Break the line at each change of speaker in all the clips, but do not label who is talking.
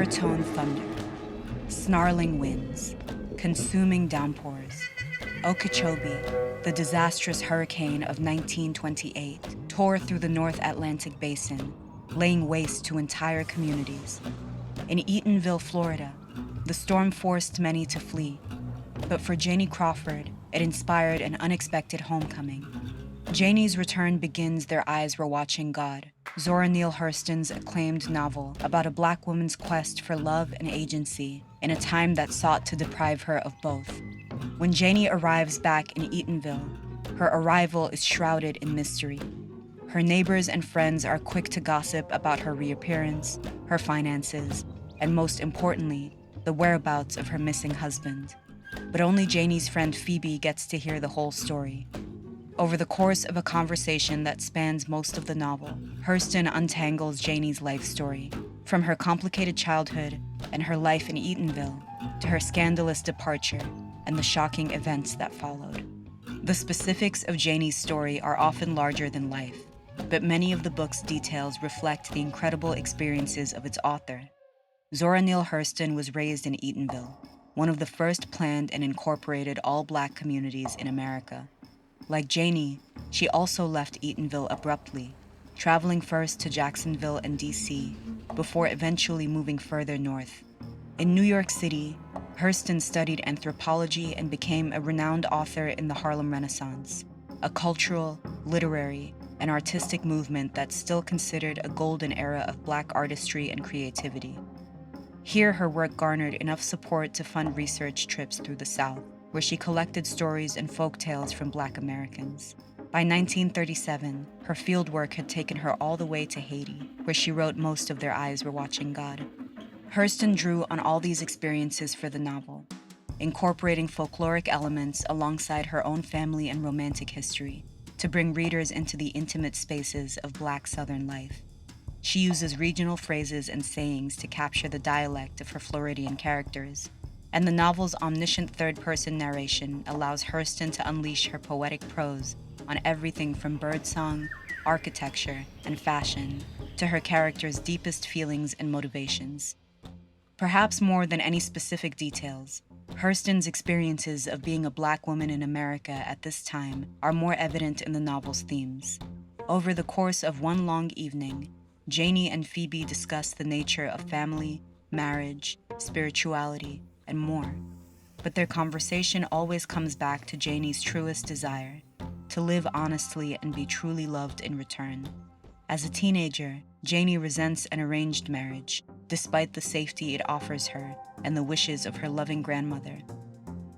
baritone thunder, snarling winds, consuming downpours. Okeechobee, the disastrous hurricane of 1928, tore through the North Atlantic basin, laying waste to entire communities. In Eatonville, Florida, the storm forced many to flee, but for Janie Crawford, it inspired an unexpected homecoming. Janie's return begins Their Eyes Were Watching God, Zora Neale Hurston's acclaimed novel about a Black woman's quest for love and agency in a time that sought to deprive her of both. When Janie arrives back in Eatonville, her arrival is shrouded in mystery. Her neighbors and friends are quick to gossip about her reappearance, her finances, and most importantly, the whereabouts of her missing husband. But only Janie's friend Phoebe gets to hear the whole story. Over the course of a conversation that spans most of the novel, Hurston untangles Janie's life story, from her complicated childhood and her life in Eatonville to her scandalous departure and the shocking events that followed. The specifics of Janie's story are often larger than life, but many of the book's details reflect the incredible experiences of its author. Zora Neale Hurston was raised in Eatonville, one of the first planned and incorporated all-Black communities in America. Like Janie, she also left Eatonville abruptly, traveling first to Jacksonville and D.C., before eventually moving further north. In New York City, Hurston studied anthropology and became a renowned author in the Harlem Renaissance, a cultural, literary, and artistic movement that's still considered a golden era of Black artistry and creativity. Here, her work garnered enough support to fund research trips through the South, where she collected stories and folk tales from Black Americans. By 1937, her fieldwork had taken her all the way to Haiti, where she wrote most of Their Eyes Were Watching God. Hurston drew on all these experiences for the novel, incorporating folkloric elements alongside her own family and romantic history to bring readers into the intimate spaces of Black Southern life. She uses regional phrases and sayings to capture the dialect of her Floridian characters, and the novel's omniscient third-person narration allows Hurston to unleash her poetic prose on everything from birdsong, architecture, and fashion to her characters' deepest feelings and motivations. Perhaps more than any specific details, Hurston's experiences of being a Black woman in America at this time are more evident in the novel's themes. Over the course of one long evening, Janie and Phoebe discuss the nature of family, marriage, spirituality, and more. But their conversation always comes back to Janie's truest desire, to live honestly and be truly loved in return. As a teenager, Janie resents an arranged marriage, despite the safety it offers her and the wishes of her loving grandmother.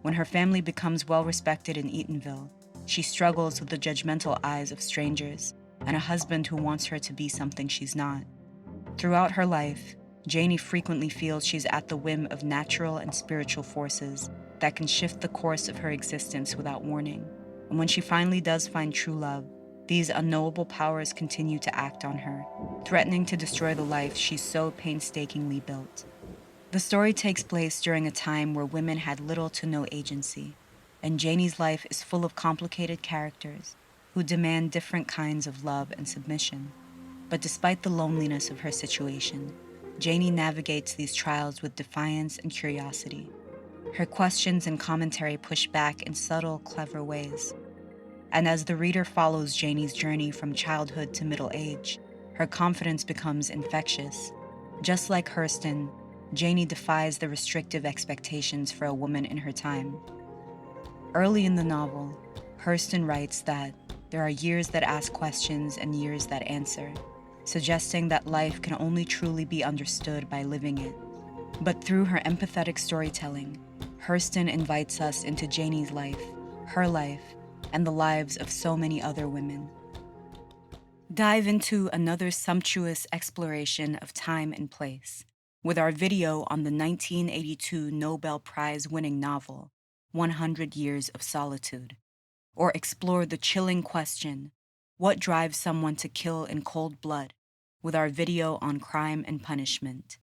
When her family becomes well-respected in Eatonville, she struggles with the judgmental eyes of strangers and a husband who wants her to be something she's not. Throughout her life, Janie frequently feels she's at the whim of natural and spiritual forces that can shift the course of her existence without warning. And when she finally does find true love, these unknowable powers continue to act on her, threatening to destroy the life she's so painstakingly built. The story takes place during a time where women had little to no agency, and Janie's life is full of complicated characters who demand different kinds of love and submission. But despite the loneliness of her situation, Janie navigates these trials with defiance and curiosity. Her questions and commentary push back in subtle, clever ways. And as the reader follows Janie's journey from childhood to middle age, her confidence becomes infectious. Just like Hurston, Janie defies the restrictive expectations for a woman in her time. Early in the novel, Hurston writes that there are years that ask questions and years that answer, suggesting that life can only truly be understood by living it. But through her empathetic storytelling, Hurston invites us into Janie's life, her life, and the lives of so many other women. Dive into another sumptuous exploration of time and place with our video on the 1982 Nobel Prize-winning novel, 100 Years of Solitude. Or explore the chilling question, what drives someone to kill in cold blood, with our video on crime and punishment.